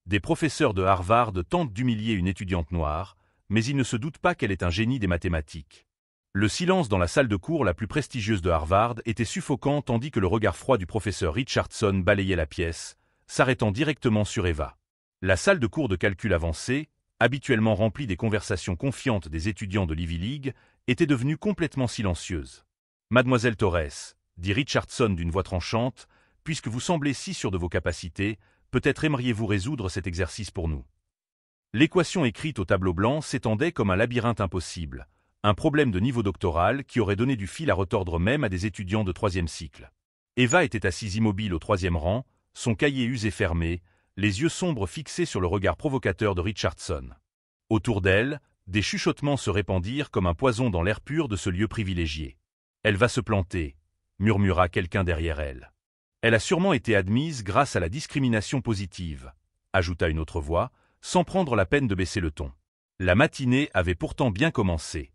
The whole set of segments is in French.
Des professeurs de Harvard tentent d'humilier une étudiante noire, mais ils ne se doutent pas qu'elle est un génie des mathématiques. Le silence dans la salle de cours la plus prestigieuse de Harvard était suffocant tandis que le regard froid du professeur Richardson balayait la pièce, s'arrêtant directement sur Eva. La salle de cours de calcul avancé, habituellement remplie des conversations confiantes des étudiants de l'Ivy League, était devenue complètement silencieuse. « Mademoiselle Torres, » dit Richardson d'une voix tranchante, « puisque vous semblez si sûr de vos capacités, peut-être aimeriez-vous résoudre cet exercice pour nous. » L'équation écrite au tableau blanc s'étendait comme un labyrinthe impossible, un problème de niveau doctoral qui aurait donné du fil à retordre même à des étudiants de 3e cycle. Eva était assise immobile au 3e rang, son cahier usé fermé, les yeux sombres fixés sur le regard provocateur de Richardson. Autour d'elle, des chuchotements se répandirent comme un poison dans l'air pur de ce lieu privilégié. « Elle va se planter », murmura quelqu'un derrière elle. « Elle a sûrement été admise grâce à la discrimination positive », ajouta une autre voix, sans prendre la peine de baisser le ton. La matinée avait pourtant bien commencé.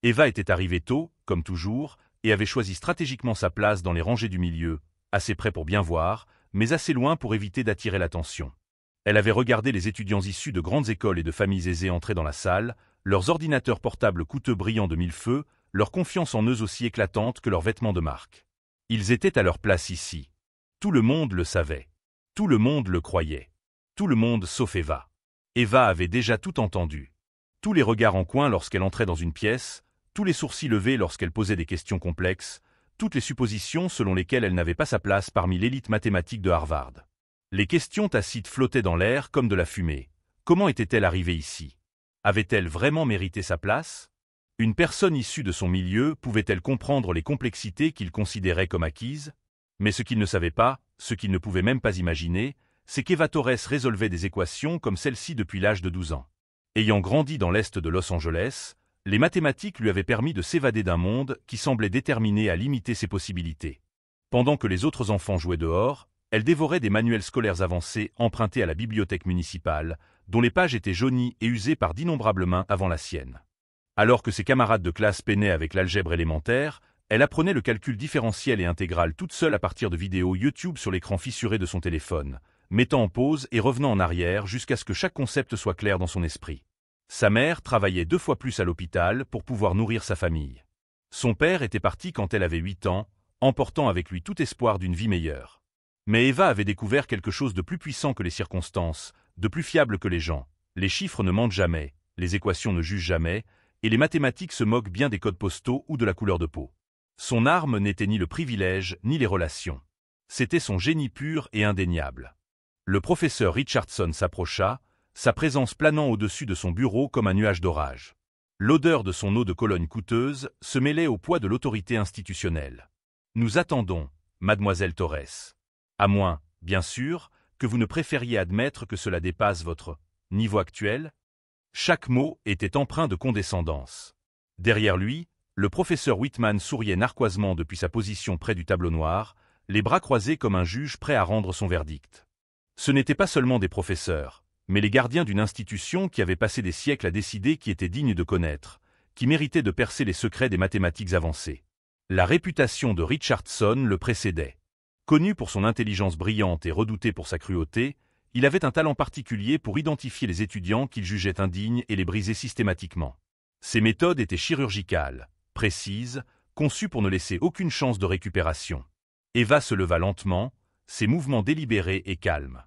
Eva était arrivée tôt, comme toujours, et avait choisi stratégiquement sa place dans les rangées du milieu, assez près pour bien voir, mais assez loin pour éviter d'attirer l'attention. Elle avait regardé les étudiants issus de grandes écoles et de familles aisées entrer dans la salle, leurs ordinateurs portables coûteux brillants de mille feux, leur confiance en eux aussi éclatante que leurs vêtements de marque. Ils étaient à leur place ici. Tout le monde le savait. Tout le monde le croyait. Tout le monde sauf Eva. Eva avait déjà tout entendu. Tous les regards en coin lorsqu'elle entrait dans une pièce, tous les sourcils levés lorsqu'elle posait des questions complexes, toutes les suppositions selon lesquelles elle n'avait pas sa place parmi l'élite mathématique de Harvard. Les questions tacites flottaient dans l'air comme de la fumée. Comment était-elle arrivée ici? Avait-elle vraiment mérité sa place? Une personne issue de son milieu pouvait-elle comprendre les complexités qu'il considérait comme acquises? Mais ce qu'il ne savait pas, ce qu'il ne pouvait même pas imaginer, c'est qu'Eva Torres résolvait des équations comme celle-ci depuis l'âge de 12 ans. Ayant grandi dans l'est de Los Angeles, les mathématiques lui avaient permis de s'évader d'un monde qui semblait déterminé à limiter ses possibilités. Pendant que les autres enfants jouaient dehors, elle dévorait des manuels scolaires avancés empruntés à la bibliothèque municipale, dont les pages étaient jaunies et usées par d'innombrables mains avant la sienne. Alors que ses camarades de classe peinaient avec l'algèbre élémentaire, elle apprenait le calcul différentiel et intégral toute seule à partir de vidéos YouTube sur l'écran fissuré de son téléphone, mettant en pause et revenant en arrière jusqu'à ce que chaque concept soit clair dans son esprit. Sa mère travaillait 2 fois plus à l'hôpital pour pouvoir nourrir sa famille. Son père était parti quand elle avait 8 ans, emportant avec lui tout espoir d'une vie meilleure. Mais Eva avait découvert quelque chose de plus puissant que les circonstances, de plus fiable que les gens. Les chiffres ne mentent jamais, les équations ne jugent jamais, et les mathématiques se moquent bien des codes postaux ou de la couleur de peau. Son arme n'était ni le privilège, ni les relations. C'était son génie pur et indéniable. Le professeur Richardson s'approcha, sa présence planant au-dessus de son bureau comme un nuage d'orage. L'odeur de son eau de Cologne coûteuse se mêlait au poids de l'autorité institutionnelle. « Nous attendons, mademoiselle Torres. À moins, bien sûr, que vous ne préfériez admettre que cela dépasse votre niveau actuel ?» Chaque mot était empreint de condescendance. Derrière lui, le professeur Whitman souriait narquoisement depuis sa position près du tableau noir, les bras croisés comme un juge prêt à rendre son verdict. Ce n'étaient pas seulement des professeurs, mais les gardiens d'une institution qui avait passé des siècles à décider qui était digne de connaître, qui méritait de percer les secrets des mathématiques avancées. La réputation de Richardson le précédait. Connu pour son intelligence brillante et redouté pour sa cruauté, il avait un talent particulier pour identifier les étudiants qu'il jugeait indignes et les briser systématiquement. Ses méthodes étaient chirurgicales, précises, conçues pour ne laisser aucune chance de récupération. Eva se leva lentement, ses mouvements délibérés et calmes.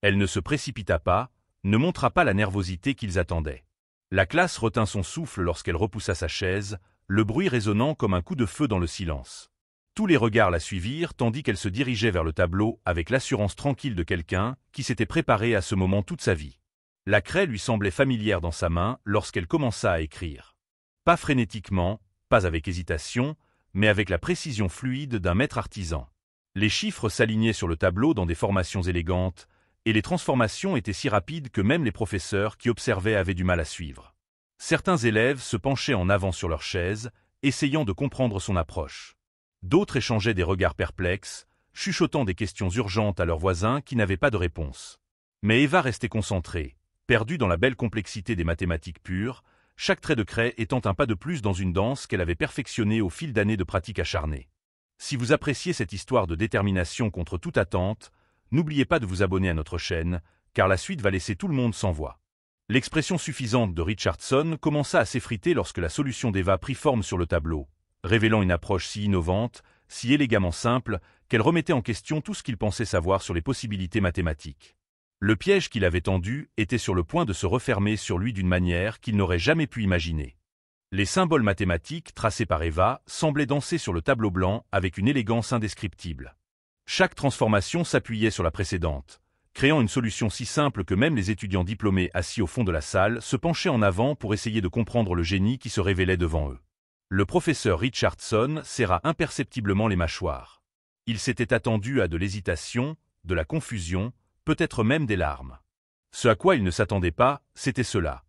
Elle ne se précipita pas, ne montra pas la nervosité qu'ils attendaient. La classe retint son souffle lorsqu'elle repoussa sa chaise, le bruit résonnant comme un coup de feu dans le silence. Tous les regards la suivirent tandis qu'elle se dirigeait vers le tableau avec l'assurance tranquille de quelqu'un qui s'était préparé à ce moment toute sa vie. La craie lui semblait familière dans sa main lorsqu'elle commença à écrire. Pas frénétiquement, pas avec hésitation, mais avec la précision fluide d'un maître artisan. Les chiffres s'alignaient sur le tableau dans des formations élégantes, et les transformations étaient si rapides que même les professeurs qui observaient avaient du mal à suivre. Certains élèves se penchaient en avant sur leurs chaises, essayant de comprendre son approche. D'autres échangeaient des regards perplexes, chuchotant des questions urgentes à leurs voisins qui n'avaient pas de réponse. Mais Eva restait concentrée, perdue dans la belle complexité des mathématiques pures, chaque trait de craie étant un pas de plus dans une danse qu'elle avait perfectionnée au fil d'années de pratique acharnée. Si vous appréciez cette histoire de détermination contre toute attente, n'oubliez pas de vous abonner à notre chaîne, car la suite va laisser tout le monde sans voix. L'expression suffisante de Richardson commença à s'effriter lorsque la solution d'Eva prit forme sur le tableau, révélant une approche si innovante, si élégamment simple, qu'elle remettait en question tout ce qu'il pensait savoir sur les possibilités mathématiques. Le piège qu'il avait tendu était sur le point de se refermer sur lui d'une manière qu'il n'aurait jamais pu imaginer. Les symboles mathématiques tracés par Eva semblaient danser sur le tableau blanc avec une élégance indescriptible. Chaque transformation s'appuyait sur la précédente, créant une solution si simple que même les étudiants diplômés assis au fond de la salle se penchaient en avant pour essayer de comprendre le génie qui se révélait devant eux. Le professeur Richardson serra imperceptiblement les mâchoires. Il s'était attendu à de l'hésitation, de la confusion, peut-être même des larmes. Ce à quoi il ne s'attendait pas, c'était cela.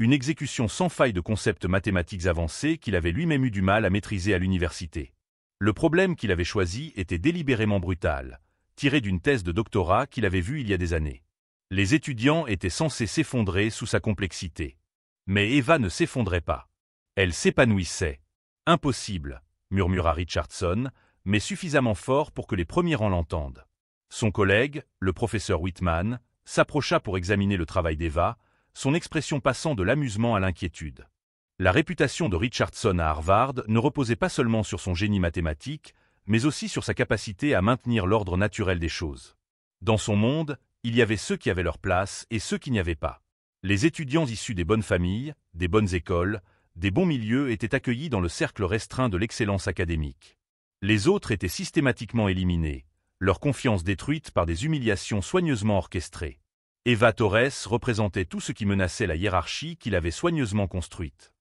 Une exécution sans faille de concepts mathématiques avancés qu'il avait lui-même eu du mal à maîtriser à l'université. Le problème qu'il avait choisi était délibérément brutal, tiré d'une thèse de doctorat qu'il avait vue il y a des années. Les étudiants étaient censés s'effondrer sous sa complexité. Mais Eva ne s'effondrait pas. Elle s'épanouissait. « Impossible », murmura Richardson, mais suffisamment fort pour que les premiers rangs l'entendent. Son collègue, le professeur Whitman, s'approcha pour examiner le travail d'Eva, son expression passant de l'amusement à l'inquiétude. La réputation de Richardson à Harvard ne reposait pas seulement sur son génie mathématique, mais aussi sur sa capacité à maintenir l'ordre naturel des choses. Dans son monde, il y avait ceux qui avaient leur place et ceux qui n'y avaient pas. Les étudiants issus des bonnes familles, des bonnes écoles, des bons milieux étaient accueillis dans le cercle restreint de l'excellence académique. Les autres étaient systématiquement éliminés, leur confiance détruite par des humiliations soigneusement orchestrées. Eva Torres représentait tout ce qui menaçait la hiérarchie qu'il avait soigneusement construite.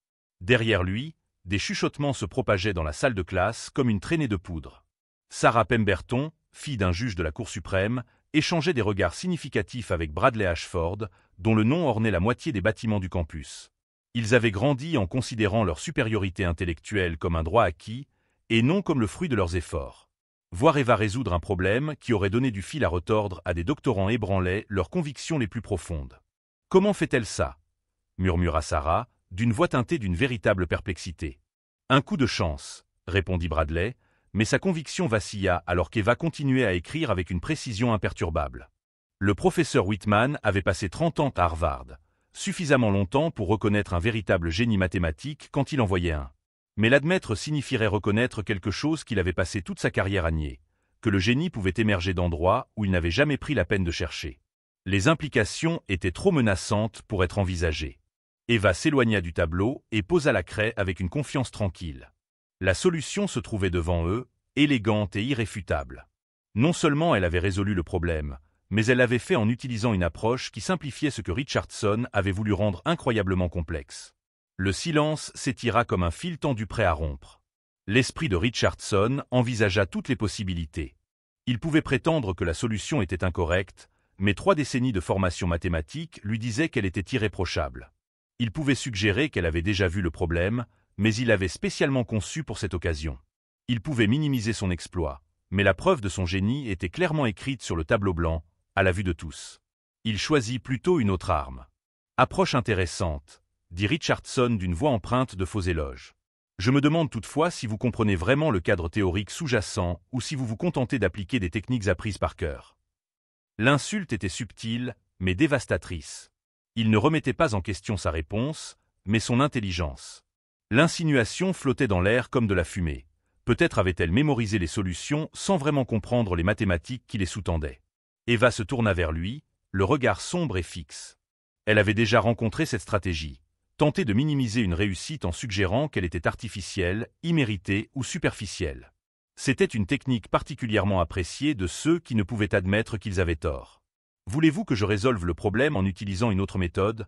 Derrière lui, des chuchotements se propageaient dans la salle de classe comme une traînée de poudre. Sarah Pemberton, fille d'un juge de la Cour suprême, échangeait des regards significatifs avec Bradley Ashford, dont le nom ornait la moitié des bâtiments du campus. Ils avaient grandi en considérant leur supériorité intellectuelle comme un droit acquis, et non comme le fruit de leurs efforts. Voir Eva résoudre un problème qui aurait donné du fil à retordre à des doctorants ébranlait leurs convictions les plus profondes. « Comment fait-elle ça » murmura Sarah, d'une voix teintée d'une véritable perplexité. « Un coup de chance » répondit Bradley, mais sa conviction vacilla alors qu'Eva continuait à écrire avec une précision imperturbable. Le professeur Whitman avait passé 30 ans à Harvard, suffisamment longtemps pour reconnaître un véritable génie mathématique quand il en voyait un. Mais l'admettre signifierait reconnaître quelque chose qu'il avait passé toute sa carrière à nier, que le génie pouvait émerger d'endroits où il n'avait jamais pris la peine de chercher. Les implications étaient trop menaçantes pour être envisagées. Eva s'éloigna du tableau et posa la craie avec une confiance tranquille. La solution se trouvait devant eux, élégante et irréfutable. Non seulement elle avait résolu le problème, mais elle l'avait fait en utilisant une approche qui simplifiait ce que Richardson avait voulu rendre incroyablement complexe. Le silence s'étira comme un fil tendu prêt à rompre. L'esprit de Richardson envisagea toutes les possibilités. Il pouvait prétendre que la solution était incorrecte, mais 3 décennies de formation mathématique lui disaient qu'elle était irréprochable. Il pouvait suggérer qu'elle avait déjà vu le problème, mais il l'avait spécialement conçu pour cette occasion. Il pouvait minimiser son exploit, mais la preuve de son génie était clairement écrite sur le tableau blanc, à la vue de tous. Il choisit plutôt une autre arme. « Approche intéressante », dit Richardson d'une voix empreinte de faux éloges. « Je me demande toutefois si vous comprenez vraiment le cadre théorique sous-jacent ou si vous vous contentez d'appliquer des techniques apprises par cœur. » L'insulte était subtile, mais dévastatrice. Il ne remettait pas en question sa réponse, mais son intelligence. L'insinuation flottait dans l'air comme de la fumée. Peut-être avait-elle mémorisé les solutions sans vraiment comprendre les mathématiques qui les sous-tendaient. Eva se tourna vers lui, le regard sombre et fixe. Elle avait déjà rencontré cette stratégie, tenter de minimiser une réussite en suggérant qu'elle était artificielle, imméritée ou superficielle. C'était une technique particulièrement appréciée de ceux qui ne pouvaient admettre qu'ils avaient tort. « Voulez-vous que je résolve le problème en utilisant une autre méthode »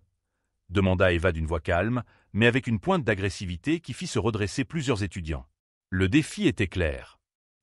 demanda Eva d'une voix calme, mais avec une pointe d'agressivité qui fit se redresser plusieurs étudiants. Le défi était clair.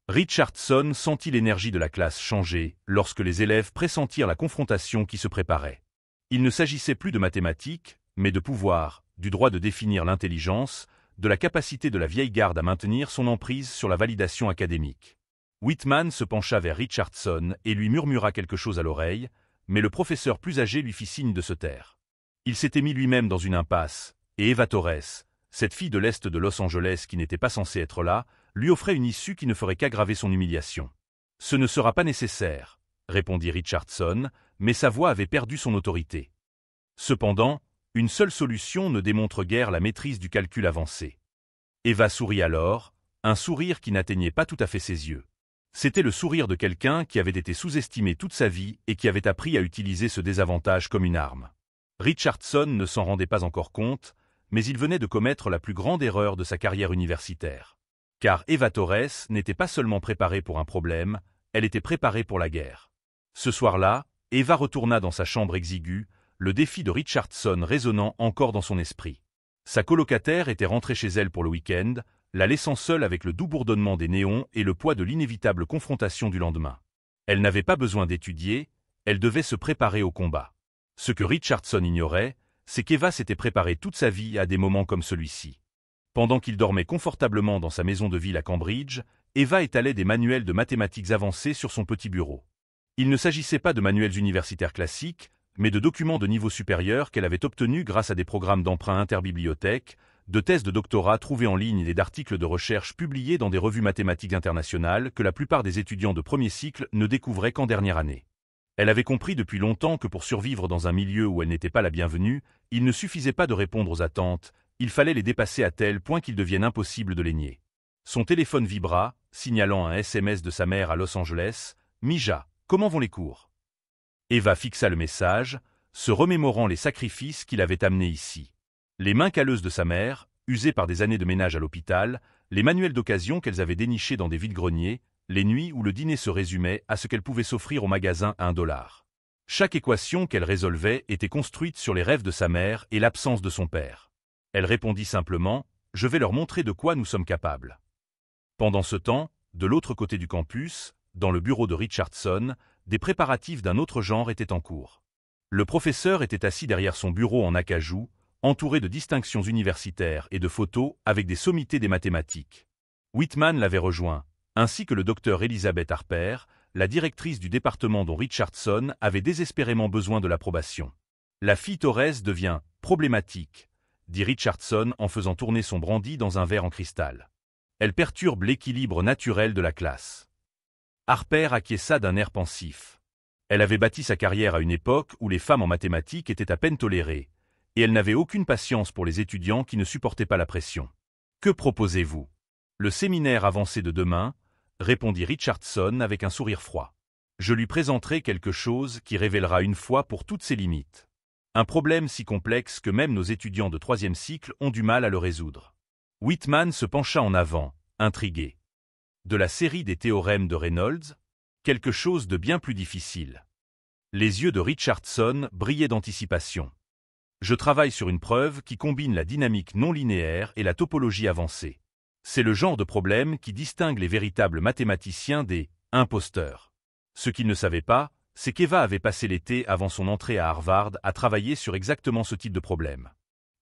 Richardson sentit l'énergie de la classe changer lorsque les élèves pressentirent la confrontation qui se préparait. Il ne s'agissait plus de mathématiques, mais de pouvoir, du droit de définir l'intelligence, de la capacité de la vieille garde à maintenir son emprise sur la validation académique. Whitman se pencha vers Richardson et lui murmura quelque chose à l'oreille, mais le professeur plus âgé lui fit signe de se taire. Il s'était mis lui-même dans une impasse, et Eva Torres, cette fille de l'Est de Los Angeles qui n'était pas censée être là, lui offrait une issue qui ne ferait qu'aggraver son humiliation. « Ce ne sera pas nécessaire », répondit Richardson, mais sa voix avait perdu son autorité. Cependant, une seule solution ne démontre guère la maîtrise du calcul avancé. Eva sourit alors, un sourire qui n'atteignait pas tout à fait ses yeux. C'était le sourire de quelqu'un qui avait été sous-estimé toute sa vie et qui avait appris à utiliser ce désavantage comme une arme. Richardson ne s'en rendait pas encore compte, mais il venait de commettre la plus grande erreur de sa carrière universitaire. Car Eva Torres n'était pas seulement préparée pour un problème, elle était préparée pour la guerre. Ce soir-là, Eva retourna dans sa chambre exiguë, le défi de Richardson résonnant encore dans son esprit. Sa colocataire était rentrée chez elle pour le week-end, la laissant seule avec le doux bourdonnement des néons et le poids de l'inévitable confrontation du lendemain. Elle n'avait pas besoin d'étudier, elle devait se préparer au combat. Ce que Richardson ignorait, c'est qu'Eva s'était préparée toute sa vie à des moments comme celui-ci. Pendant qu'il dormait confortablement dans sa maison de ville à Cambridge, Eva étalait des manuels de mathématiques avancés sur son petit bureau. Il ne s'agissait pas de manuels universitaires classiques, mais de documents de niveau supérieur qu'elle avait obtenus grâce à des programmes d'emprunt interbibliothèque, de thèses de doctorat trouvées en ligne et d'articles de recherche publiés dans des revues mathématiques internationales que la plupart des étudiants de premier cycle ne découvraient qu'en dernière année. Elle avait compris depuis longtemps que pour survivre dans un milieu où elle n'était pas la bienvenue, il ne suffisait pas de répondre aux attentes, il fallait les dépasser à tel point qu'il devienne impossible de les nier. Son téléphone vibra, signalant un SMS de sa mère à Los Angeles. « Mija, comment vont les cours ?» Eva fixa le message, se remémorant les sacrifices qui l'avaient amenée ici. Les mains calleuses de sa mère, usées par des années de ménage à l'hôpital, les manuels d'occasion qu'elles avaient dénichés dans des vides-greniers, les nuits où le dîner se résumait à ce qu'elle pouvait s'offrir au magasin à $1. Chaque équation qu'elle résolvait était construite sur les rêves de sa mère et l'absence de son père. Elle répondit simplement « Je vais leur montrer de quoi nous sommes capables ». Pendant ce temps, de l'autre côté du campus, dans le bureau de Richardson, des préparatifs d'un autre genre étaient en cours. Le professeur était assis derrière son bureau en acajou, entouré de distinctions universitaires et de photos avec des sommités des mathématiques. Whitman l'avait rejoint, ainsi que le docteur Elizabeth Harper, la directrice du département dont Richardson avait désespérément besoin de l'approbation. « La fille Torres devient problématique », dit Richardson en faisant tourner son brandy dans un verre en cristal. « Elle perturbe l'équilibre naturel de la classe. » Harper acquiesça d'un air pensif. Elle avait bâti sa carrière à une époque où les femmes en mathématiques étaient à peine tolérées, et elle n'avait aucune patience pour les étudiants qui ne supportaient pas la pression. « Que proposez-vous ? » « Le séminaire avancé de demain, » répondit Richardson avec un sourire froid. « Je lui présenterai quelque chose qui révélera une fois pour toutes ses limites. Un problème si complexe que même nos étudiants de 3e cycle ont du mal à le résoudre. » Whitman se pencha en avant, intrigué. De la série des théorèmes de Reynolds, quelque chose de bien plus difficile. Les yeux de Richardson brillaient d'anticipation. « Je travaille sur une preuve qui combine la dynamique non linéaire et la topologie avancée. C'est le genre de problème qui distingue les véritables mathématiciens des « imposteurs ». Ce qu'il ne savait pas, c'est qu'Eva avait passé l'été avant son entrée à Harvard à travailler sur exactement ce type de problème.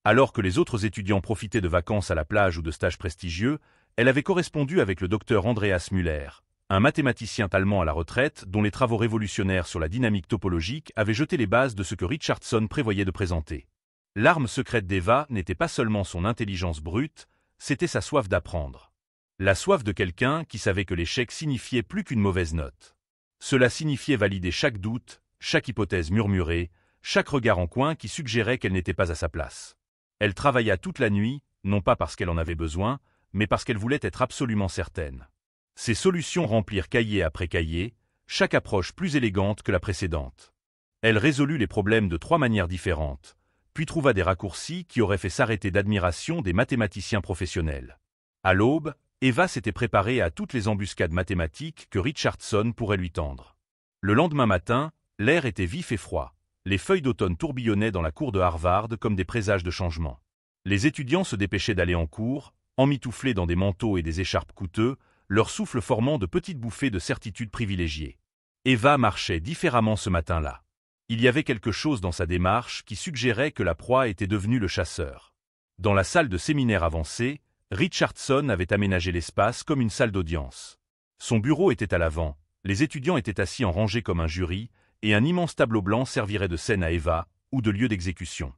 Alors que les autres étudiants profitaient de vacances à la plage ou de stages prestigieux, elle avait correspondu avec le docteur Andreas Müller, un mathématicien allemand à la retraite dont les travaux révolutionnaires sur la dynamique topologique avaient jeté les bases de ce que Richardson prévoyait de présenter. L'arme secrète d'Eva n'était pas seulement son intelligence brute, c'était sa soif d'apprendre. La soif de quelqu'un qui savait que l'échec signifiait plus qu'une mauvaise note. Cela signifiait valider chaque doute, chaque hypothèse murmurée, chaque regard en coin qui suggérait qu'elle n'était pas à sa place. Elle travailla toute la nuit, non pas parce qu'elle en avait besoin, mais parce qu'elle voulait être absolument certaine. Ses solutions remplirent cahier après cahier, chaque approche plus élégante que la précédente. Elle résolut les problèmes de 3 manières différentes, puis trouva des raccourcis qui auraient fait s'arrêter d'admiration des mathématiciens professionnels. À l'aube, Eva s'était préparée à toutes les embuscades mathématiques que Richardson pourrait lui tendre. Le lendemain matin, l'air était vif et froid. Les feuilles d'automne tourbillonnaient dans la cour de Harvard comme des présages de changement. Les étudiants se dépêchaient d'aller en cours, emmitouflés dans des manteaux et des écharpes coûteux, leur souffle formant de petites bouffées de certitude privilégiée. Eva marchait différemment ce matin-là. Il y avait quelque chose dans sa démarche qui suggérait que la proie était devenue le chasseur. Dans la salle de séminaire avancé, Richardson avait aménagé l'espace comme une salle d'audience. Son bureau était à l'avant, les étudiants étaient assis en rangée comme un jury, et un immense tableau blanc servirait de scène à Eva, ou de lieu d'exécution.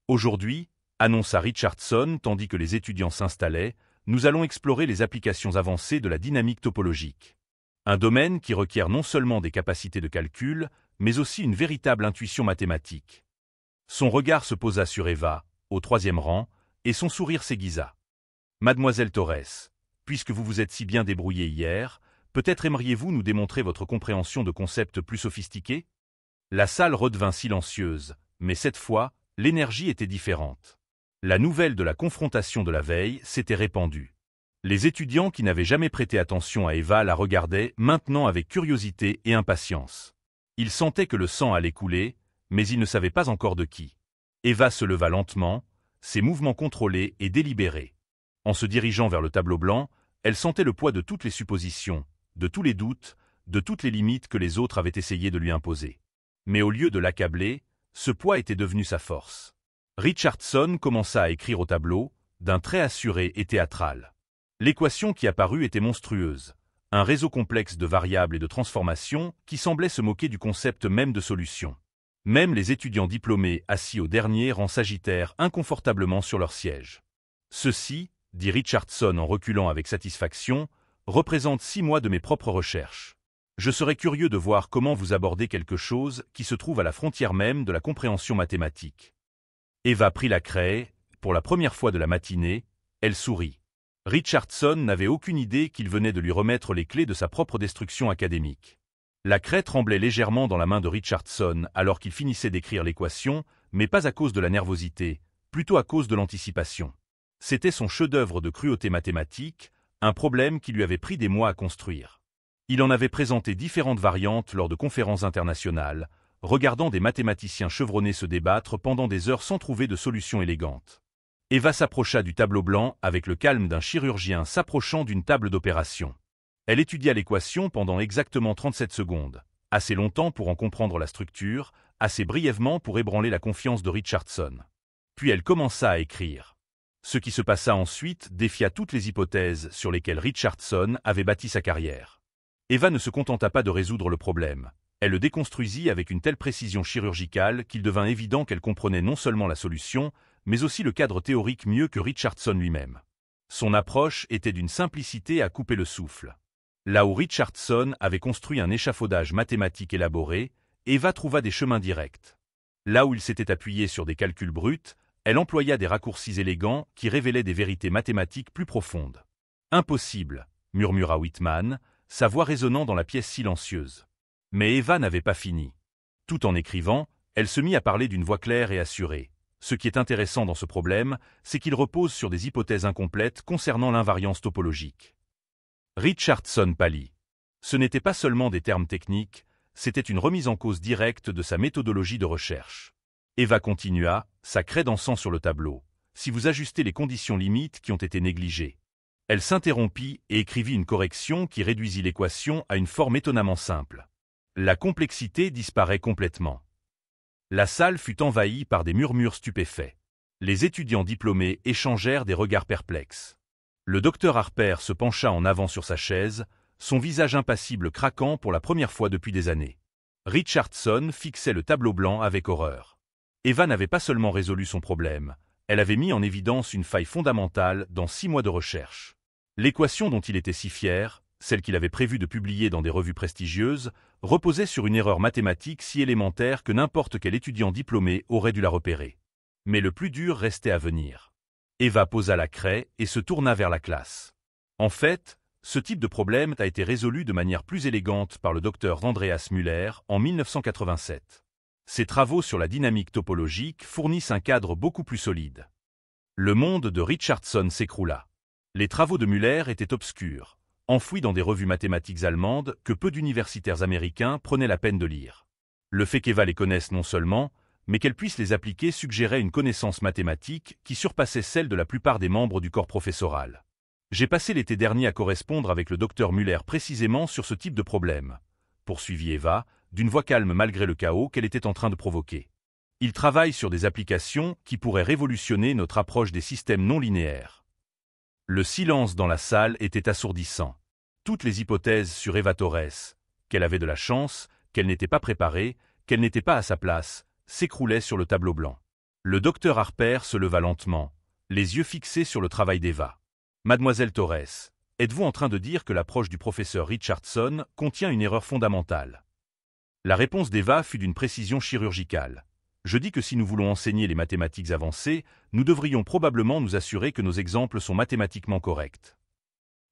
Aujourd'hui, annonça Richardson tandis que les étudiants s'installaient, nous allons explorer les applications avancées de la dynamique topologique. Un domaine qui requiert non seulement des capacités de calcul, mais aussi une véritable intuition mathématique. Son regard se posa sur Eva, au 3e rang, et son sourire s'aiguisa. « Mademoiselle Torres, puisque vous vous êtes si bien débrouillée hier, peut-être aimeriez-vous nous démontrer votre compréhension de concepts plus sophistiqués ?» La salle redevint silencieuse, mais cette fois, l'énergie était différente. La nouvelle de la confrontation de la veille s'était répandue. Les étudiants qui n'avaient jamais prêté attention à Eva la regardaient maintenant avec curiosité et impatience. Ils sentaient que le sang allait couler, mais ils ne savaient pas encore de qui. Eva se leva lentement, ses mouvements contrôlés et délibérés. En se dirigeant vers le tableau blanc, elle sentait le poids de toutes les suppositions, de tous les doutes, de toutes les limites que les autres avaient essayé de lui imposer. Mais au lieu de l'accabler, ce poids était devenu sa force. Richardson commença à écrire au tableau, d'un trait assuré et théâtral. L'équation qui apparut était monstrueuse, un réseau complexe de variables et de transformations qui semblait se moquer du concept même de solution. Même les étudiants diplômés assis au dernier rang s'agitèrent inconfortablement sur leur siège. Ceci, dit Richardson en reculant avec satisfaction, représente 6 mois de mes propres recherches. Je serais curieux de voir comment vous abordez quelque chose qui se trouve à la frontière même de la compréhension mathématique. Eva prit la craie, pour la première fois de la matinée, elle sourit. Richardson n'avait aucune idée qu'il venait de lui remettre les clés de sa propre destruction académique. La craie tremblait légèrement dans la main de Richardson alors qu'il finissait d'écrire l'équation, mais pas à cause de la nervosité, plutôt à cause de l'anticipation. C'était son chef-d'œuvre de cruauté mathématique, un problème qui lui avait pris des mois à construire. Il en avait présenté différentes variantes lors de conférences internationales, regardant des mathématiciens chevronnés se débattre pendant des heures sans trouver de solution élégante. Eva s'approcha du tableau blanc avec le calme d'un chirurgien s'approchant d'une table d'opération. Elle étudia l'équation pendant exactement 37 secondes, assez longtemps pour en comprendre la structure, assez brièvement pour ébranler la confiance de Richardson. Puis elle commença à écrire. Ce qui se passa ensuite défia toutes les hypothèses sur lesquelles Richardson avait bâti sa carrière. Eva ne se contenta pas de résoudre le problème. Elle le déconstruisit avec une telle précision chirurgicale qu'il devint évident qu'elle comprenait non seulement la solution, mais aussi le cadre théorique mieux que Richardson lui-même. Son approche était d'une simplicité à couper le souffle. Là où Richardson avait construit un échafaudage mathématique élaboré, Eva trouva des chemins directs. Là où il s'était appuyé sur des calculs bruts, elle employa des raccourcis élégants qui révélaient des vérités mathématiques plus profondes. « Impossible !» murmura Whitman, sa voix résonnant dans la pièce silencieuse. Mais Eva n'avait pas fini. Tout en écrivant, elle se mit à parler d'une voix claire et assurée. Ce qui est intéressant dans ce problème, c'est qu'il repose sur des hypothèses incomplètes concernant l'invariance topologique. Richardson pâlit. Ce n'était pas seulement des termes techniques, c'était une remise en cause directe de sa méthodologie de recherche. Eva continua, sa craie dansant sur le tableau. Si vous ajustez les conditions limites qui ont été négligées. Elle s'interrompit et écrivit une correction qui réduisit l'équation à une forme étonnamment simple. La complexité disparaît complètement. La salle fut envahie par des murmures stupéfaits. Les étudiants diplômés échangèrent des regards perplexes. Le docteur Harper se pencha en avant sur sa chaise, son visage impassible craquant pour la première fois depuis des années. Richardson fixait le tableau blanc avec horreur. Eva n'avait pas seulement résolu son problème, elle avait mis en évidence une faille fondamentale dans 6 mois de recherche. L'équation dont il était si fier, celle qu'il avait prévu de publier dans des revues prestigieuses, reposait sur une erreur mathématique si élémentaire que n'importe quel étudiant diplômé aurait dû la repérer. Mais le plus dur restait à venir. Eva posa la craie et se tourna vers la classe. En fait, ce type de problème a été résolu de manière plus élégante par le docteur Andreas Müller en 1987. Ses travaux sur la dynamique topologique fournissent un cadre beaucoup plus solide. Le monde de Richardson s'écroula. Les travaux de Müller étaient obscurs, enfouis dans des revues mathématiques allemandes que peu d'universitaires américains prenaient la peine de lire. Le fait qu'Eva les connaisse non seulement, mais qu'elle puisse les appliquer suggérait une connaissance mathématique qui surpassait celle de la plupart des membres du corps professoral. J'ai passé l'été dernier à correspondre avec le docteur Müller précisément sur ce type de problème, poursuivit Eva, d'une voix calme malgré le chaos qu'elle était en train de provoquer. Il travaille sur des applications qui pourraient révolutionner notre approche des systèmes non linéaires. Le silence dans la salle était assourdissant. Toutes les hypothèses sur Eva Torres, qu'elle avait de la chance, qu'elle n'était pas préparée, qu'elle n'était pas à sa place, s'écroulaient sur le tableau blanc. Le docteur Harper se leva lentement, les yeux fixés sur le travail d'Eva. « Mademoiselle Torres, êtes-vous en train de dire que l'approche du professeur Richardson contient une erreur fondamentale ?» La réponse d'Eva fut d'une précision chirurgicale. Je dis que si nous voulons enseigner les mathématiques avancées, nous devrions probablement nous assurer que nos exemples sont mathématiquement corrects.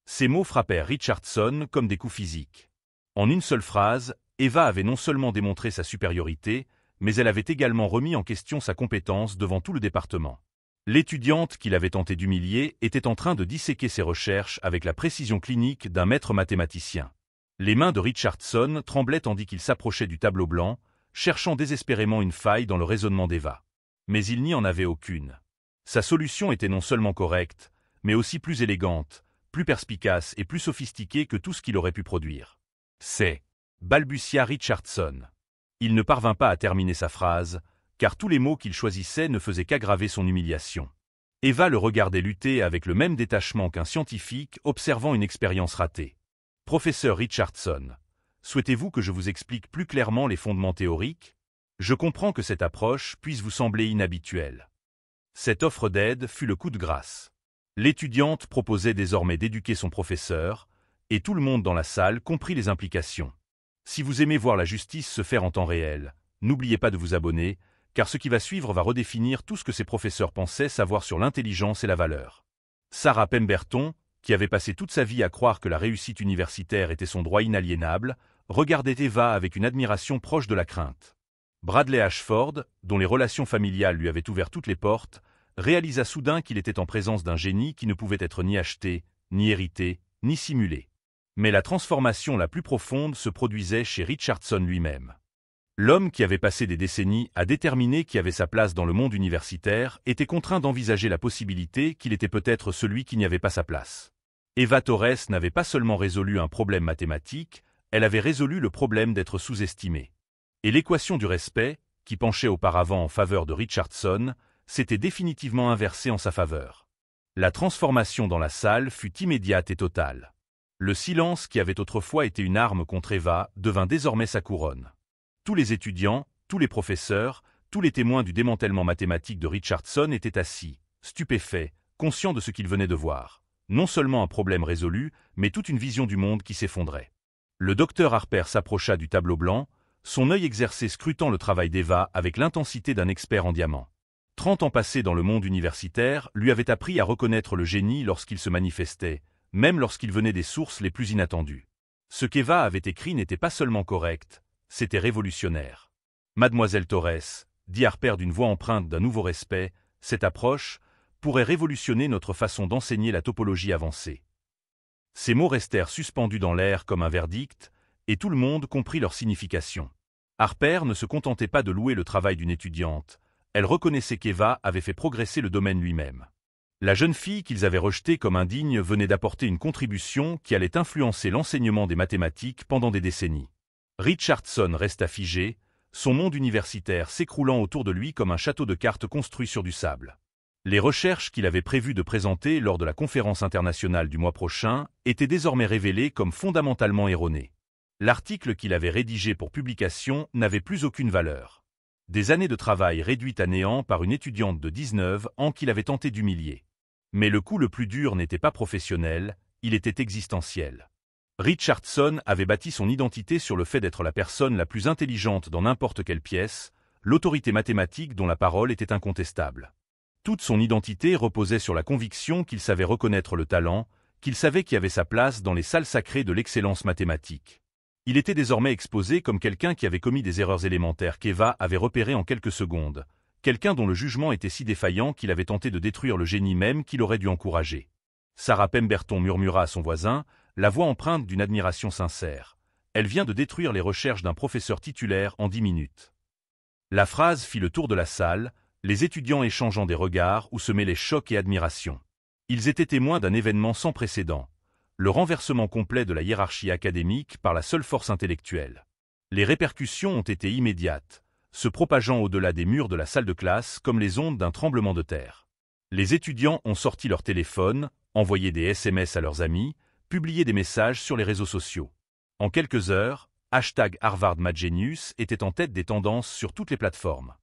Ces mots frappèrent Richardson comme des coups physiques. En une seule phrase, Eva avait non seulement démontré sa supériorité, mais elle avait également remis en question sa compétence devant tout le département. L'étudiante qu'il avait tenté d'humilier était en train de disséquer ses recherches avec la précision clinique d'un maître mathématicien. Les mains de Richardson tremblaient tandis qu'il s'approchait du tableau blanc, cherchant désespérément une faille dans le raisonnement d'Eva. Mais il n'y en avait aucune. Sa solution était non seulement correcte, mais aussi plus élégante, plus perspicace et plus sophistiquée que tout ce qu'il aurait pu produire. C'est, balbutia Richardson. Il ne parvint pas à terminer sa phrase, car tous les mots qu'il choisissait ne faisaient qu'aggraver son humiliation. Eva le regardait lutter avec le même détachement qu'un scientifique observant une expérience ratée. « Professeur Richardson, souhaitez-vous que je vous explique plus clairement les fondements théoriques? Je comprends que cette approche puisse vous sembler inhabituelle. » Cette offre d'aide fut le coup de grâce. L'étudiante proposait désormais d'éduquer son professeur, et tout le monde dans la salle comprit les implications. Si vous aimez voir la justice se faire en temps réel, n'oubliez pas de vous abonner, car ce qui va suivre va redéfinir tout ce que ses professeurs pensaient savoir sur l'intelligence et la valeur. Sarah Pemberton, qui avait passé toute sa vie à croire que la réussite universitaire était son droit inaliénable, regardait Eva avec une admiration proche de la crainte. Bradley Ashford, dont les relations familiales lui avaient ouvert toutes les portes, réalisa soudain qu'il était en présence d'un génie qui ne pouvait être ni acheté, ni hérité, ni simulé. Mais la transformation la plus profonde se produisait chez Richardson lui-même. L'homme qui avait passé des décennies à déterminer qui avait sa place dans le monde universitaire était contraint d'envisager la possibilité qu'il était peut-être celui qui n'y avait pas sa place. Eva Torres n'avait pas seulement résolu un problème mathématique, elle avait résolu le problème d'être sous-estimée. Et l'équation du respect, qui penchait auparavant en faveur de Richardson, s'était définitivement inversée en sa faveur. La transformation dans la salle fut immédiate et totale. Le silence qui avait autrefois été une arme contre Eva devint désormais sa couronne. Tous les étudiants, tous les professeurs, tous les témoins du démantèlement mathématique de Richardson étaient assis, stupéfaits, conscients de ce qu'ils venaient de voir. Non seulement un problème résolu, mais toute une vision du monde qui s'effondrait. Le docteur Harper s'approcha du tableau blanc, son œil exercé scrutant le travail d'Eva avec l'intensité d'un expert en diamant. 30 ans passés dans le monde universitaire lui avaient appris à reconnaître le génie lorsqu'il se manifestait, même lorsqu'il venait des sources les plus inattendues. Ce qu'Eva avait écrit n'était pas seulement correct, c'était révolutionnaire. Mademoiselle Torres, dit Harper d'une voix empreinte d'un nouveau respect, cette approche pourrait révolutionner notre façon d'enseigner la topologie avancée. Ces mots restèrent suspendus dans l'air comme un verdict, et tout le monde comprit leur signification. Harper ne se contentait pas de louer le travail d'une étudiante, elle reconnaissait qu'Eva avait fait progresser le domaine lui-même. La jeune fille qu'ils avaient rejetée comme indigne venait d'apporter une contribution qui allait influencer l'enseignement des mathématiques pendant des décennies. Richardson resta figé, son monde universitaire s'écroulant autour de lui comme un château de cartes construit sur du sable. Les recherches qu'il avait prévu de présenter lors de la conférence internationale du mois prochain étaient désormais révélées comme fondamentalement erronées. L'article qu'il avait rédigé pour publication n'avait plus aucune valeur. Des années de travail réduites à néant par une étudiante de 19 ans qu'il avait tenté d'humilier. Mais le coup le plus dur n'était pas professionnel, il était existentiel. Richardson avait bâti son identité sur le fait d'être la personne la plus intelligente dans n'importe quelle pièce, l'autorité mathématique dont la parole était incontestable. Toute son identité reposait sur la conviction qu'il savait reconnaître le talent, qu'il savait qui avait sa place dans les salles sacrées de l'excellence mathématique. Il était désormais exposé comme quelqu'un qui avait commis des erreurs élémentaires qu'Eva avait repérées en quelques secondes, quelqu'un dont le jugement était si défaillant qu'il avait tenté de détruire le génie même qu'il aurait dû encourager. Sarah Pemberton murmura à son voisin, la voix empreinte d'une admiration sincère. Elle vient de détruire les recherches d'un professeur titulaire en 10 minutes. La phrase fit le tour de la salle, les étudiants échangeant des regards où se mêlaient choc et admiration. Ils étaient témoins d'un événement sans précédent, le renversement complet de la hiérarchie académique par la seule force intellectuelle. Les répercussions ont été immédiates, se propageant au-delà des murs de la salle de classe comme les ondes d'un tremblement de terre. Les étudiants ont sorti leur téléphone, envoyé des SMS à leurs amis, publié des messages sur les réseaux sociaux. En quelques heures, #HarvardMathGenius était en tête des tendances sur toutes les plateformes.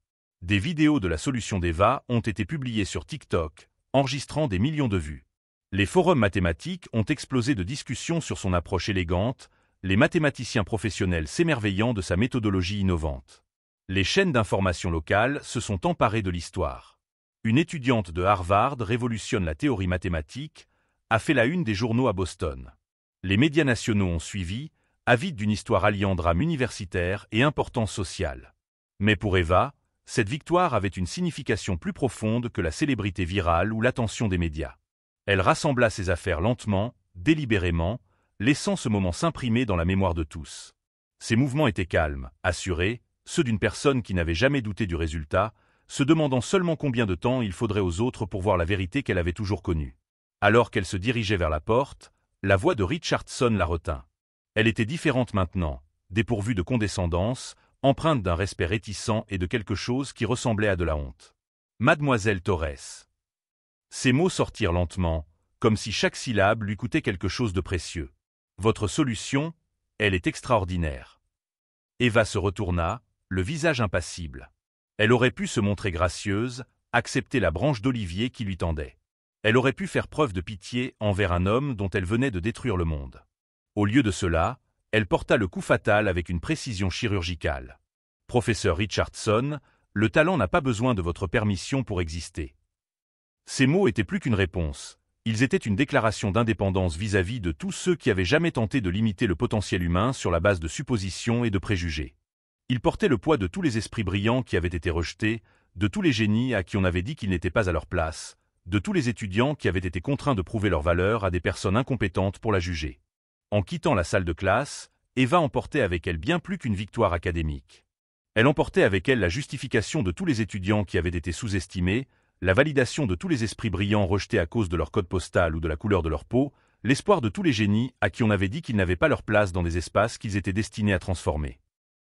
Des vidéos de la solution d'Eva ont été publiées sur TikTok, enregistrant des millions de vues. Les forums mathématiques ont explosé de discussions sur son approche élégante, les mathématiciens professionnels s'émerveillant de sa méthodologie innovante. Les chaînes d'information locales se sont emparées de l'histoire. Une étudiante de Harvard révolutionne la théorie mathématique, a fait la une des journaux à Boston. Les médias nationaux ont suivi, avides d'une histoire alliant drame universitaire et importance sociale. Mais pour Eva, cette victoire avait une signification plus profonde que la célébrité virale ou l'attention des médias. Elle rassembla ses affaires lentement, délibérément, laissant ce moment s'imprimer dans la mémoire de tous. Ses mouvements étaient calmes, assurés, ceux d'une personne qui n'avait jamais douté du résultat, se demandant seulement combien de temps il faudrait aux autres pour voir la vérité qu'elle avait toujours connue. Alors qu'elle se dirigeait vers la porte, la voix de Richardson la retint. Elle était différente maintenant, dépourvue de condescendance, empreinte d'un respect réticent et de quelque chose qui ressemblait à de la honte. « Mademoiselle Torres. » Ces mots sortirent lentement, comme si chaque syllabe lui coûtait quelque chose de précieux. « Votre solution, elle est extraordinaire. » Eva se retourna, le visage impassible. Elle aurait pu se montrer gracieuse, accepter la branche d'olivier qui lui tendait. Elle aurait pu faire preuve de pitié envers un homme dont elle venait de détruire le monde. Au lieu de cela, elle porta le coup fatal avec une précision chirurgicale. « Professeur Richardson, le talent n'a pas besoin de votre permission pour exister. » Ces mots étaient plus qu'une réponse. Ils étaient une déclaration d'indépendance vis-à-vis de tous ceux qui avaient jamais tenté de limiter le potentiel humain sur la base de suppositions et de préjugés. Ils portaient le poids de tous les esprits brillants qui avaient été rejetés, de tous les génies à qui on avait dit qu'ils n'étaient pas à leur place, de tous les étudiants qui avaient été contraints de prouver leur valeur à des personnes incompétentes pour la juger. En quittant la salle de classe, Eva emportait avec elle bien plus qu'une victoire académique. Elle emportait avec elle la justification de tous les étudiants qui avaient été sous-estimés, la validation de tous les esprits brillants rejetés à cause de leur code postal ou de la couleur de leur peau, l'espoir de tous les génies à qui on avait dit qu'ils n'avaient pas leur place dans des espaces qu'ils étaient destinés à transformer.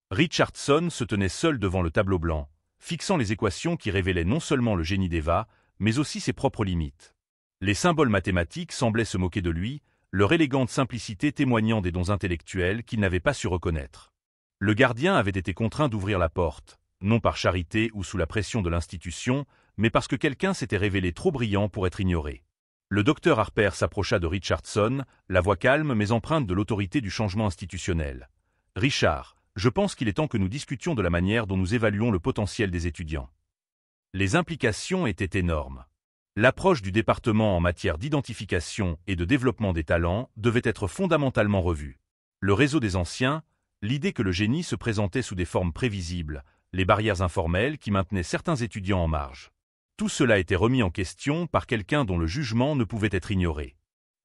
Richardson se tenait seul devant le tableau blanc, fixant les équations qui révélaient non seulement le génie d'Eva, mais aussi ses propres limites. Les symboles mathématiques semblaient se moquer de lui, leur élégante simplicité témoignant des dons intellectuels qu'il n'avait pas su reconnaître. Le gardien avait été contraint d'ouvrir la porte, non par charité ou sous la pression de l'institution, mais parce que quelqu'un s'était révélé trop brillant pour être ignoré. Le docteur Harper s'approcha de Richardson, la voix calme mais empreinte de l'autorité du changement institutionnel. « Richard, je pense qu'il est temps que nous discutions de la manière dont nous évaluons le potentiel des étudiants. » Les implications étaient énormes. L'approche du département en matière d'identification et de développement des talents devait être fondamentalement revue. Le réseau des anciens, l'idée que le génie se présentait sous des formes prévisibles, les barrières informelles qui maintenaient certains étudiants en marge. Tout cela était remis en question par quelqu'un dont le jugement ne pouvait être ignoré.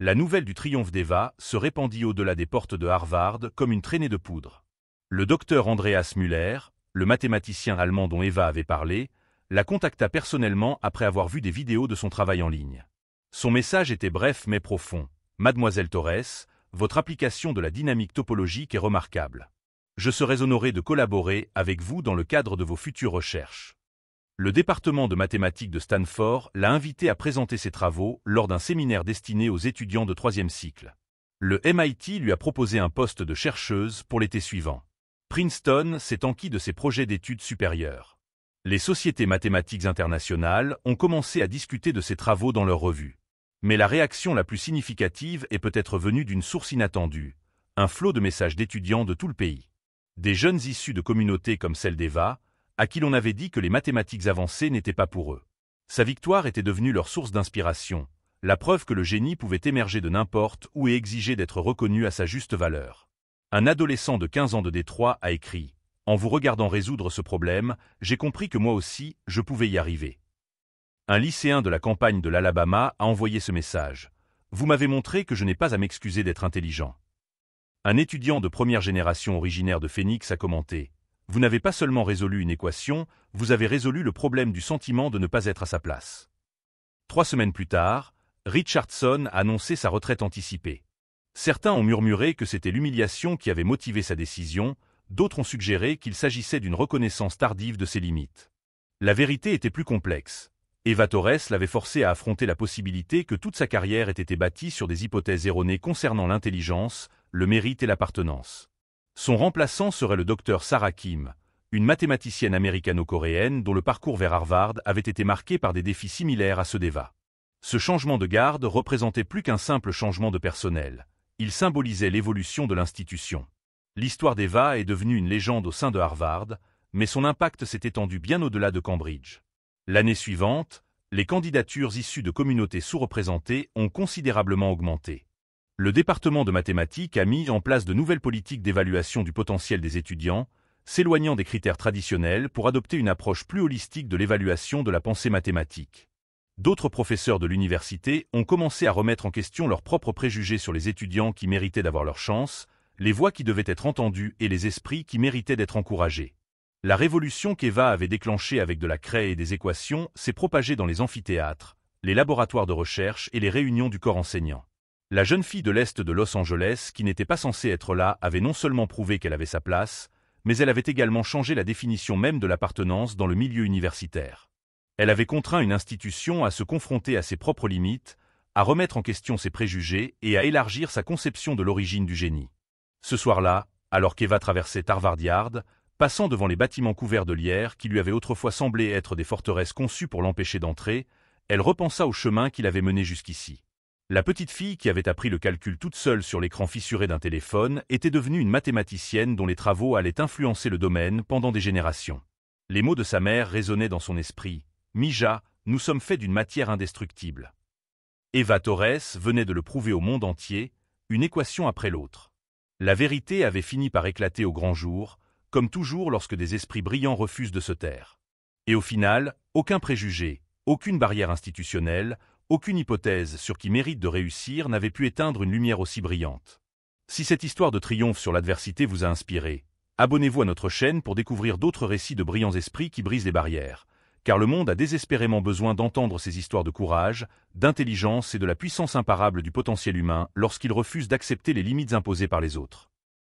La nouvelle du triomphe d'Eva se répandit au-delà des portes de Harvard comme une traînée de poudre. Le docteur Andreas Müller, le mathématicien allemand dont Eva avait parlé, la contacta personnellement après avoir vu des vidéos de son travail en ligne. Son message était bref mais profond. « Mademoiselle Torres, votre application de la dynamique topologique est remarquable. Je serais honoré de collaborer avec vous dans le cadre de vos futures recherches. » Le département de mathématiques de Stanford l'a invité à présenter ses travaux lors d'un séminaire destiné aux étudiants de 3e cycle. Le MIT lui a proposé un poste de chercheuse pour l'été suivant. Princeton s'est enquis de ses projets d'études supérieures. Les sociétés mathématiques internationales ont commencé à discuter de ses travaux dans leurs revues. Mais la réaction la plus significative est peut-être venue d'une source inattendue, un flot de messages d'étudiants de tout le pays. Des jeunes issus de communautés comme celle d'Eva, à qui l'on avait dit que les mathématiques avancées n'étaient pas pour eux. Sa victoire était devenue leur source d'inspiration, la preuve que le génie pouvait émerger de n'importe où et exiger d'être reconnu à sa juste valeur. Un adolescent de 15 ans de Détroit a écrit « En vous regardant résoudre ce problème, j'ai compris que moi aussi, je pouvais y arriver. » Un lycéen de la campagne de l'Alabama a envoyé ce message « Vous m'avez montré que je n'ai pas à m'excuser d'être intelligent. » Un étudiant de première génération originaire de Phoenix a commenté « Vous n'avez pas seulement résolu une équation, vous avez résolu le problème du sentiment de ne pas être à sa place. » 3 semaines plus tard, Richardson a annoncé sa retraite anticipée. Certains ont murmuré que c'était l'humiliation qui avait motivé sa décision, d'autres ont suggéré qu'il s'agissait d'une reconnaissance tardive de ses limites. La vérité était plus complexe. Eva Torres l'avait forcé à affronter la possibilité que toute sa carrière ait été bâtie sur des hypothèses erronées concernant l'intelligence, le mérite et l'appartenance. Son remplaçant serait le docteur Sarah Kim, une mathématicienne américano-coréenne dont le parcours vers Harvard avait été marqué par des défis similaires à ceux d'Eva. Ce changement de garde représentait plus qu'un simple changement de personnel. Il symbolisait l'évolution de l'institution. L'histoire d'Eva est devenue une légende au sein de Harvard, mais son impact s'est étendu bien au-delà de Cambridge. L'année suivante, les candidatures issues de communautés sous-représentées ont considérablement augmenté. Le département de mathématiques a mis en place de nouvelles politiques d'évaluation du potentiel des étudiants, s'éloignant des critères traditionnels pour adopter une approche plus holistique de l'évaluation de la pensée mathématique. D'autres professeurs de l'université ont commencé à remettre en question leurs propres préjugés sur les étudiants qui méritaient d'avoir leur chance, les voix qui devaient être entendues et les esprits qui méritaient d'être encouragés. La révolution qu'Eva avait déclenchée avec de la craie et des équations s'est propagée dans les amphithéâtres, les laboratoires de recherche et les réunions du corps enseignant. La jeune fille de l'Est de Los Angeles, qui n'était pas censée être là, avait non seulement prouvé qu'elle avait sa place, mais elle avait également changé la définition même de l'appartenance dans le milieu universitaire. Elle avait contraint une institution à se confronter à ses propres limites, à remettre en question ses préjugés et à élargir sa conception de l'origine du génie. Ce soir-là, alors qu'Eva traversait Harvard Yard, passant devant les bâtiments couverts de lierre qui lui avaient autrefois semblé être des forteresses conçues pour l'empêcher d'entrer, elle repensa au chemin qui l'avait menée jusqu'ici. La petite fille qui avait appris le calcul toute seule sur l'écran fissuré d'un téléphone était devenue une mathématicienne dont les travaux allaient influencer le domaine pendant des générations. Les mots de sa mère résonnaient dans son esprit. « Mija, nous sommes faits d'une matière indestructible. » Eva Torres venait de le prouver au monde entier, une équation après l'autre. La vérité avait fini par éclater au grand jour, comme toujours lorsque des esprits brillants refusent de se taire. Et au final, aucun préjugé, aucune barrière institutionnelle, aucune hypothèse sur qui mérite de réussir n'avait pu éteindre une lumière aussi brillante. Si cette histoire de triomphe sur l'adversité vous a inspiré, abonnez-vous à notre chaîne pour découvrir d'autres récits de brillants esprits qui brisent les barrières, car le monde a désespérément besoin d'entendre ces histoires de courage, d'intelligence et de la puissance imparable du potentiel humain lorsqu'il refuse d'accepter les limites imposées par les autres.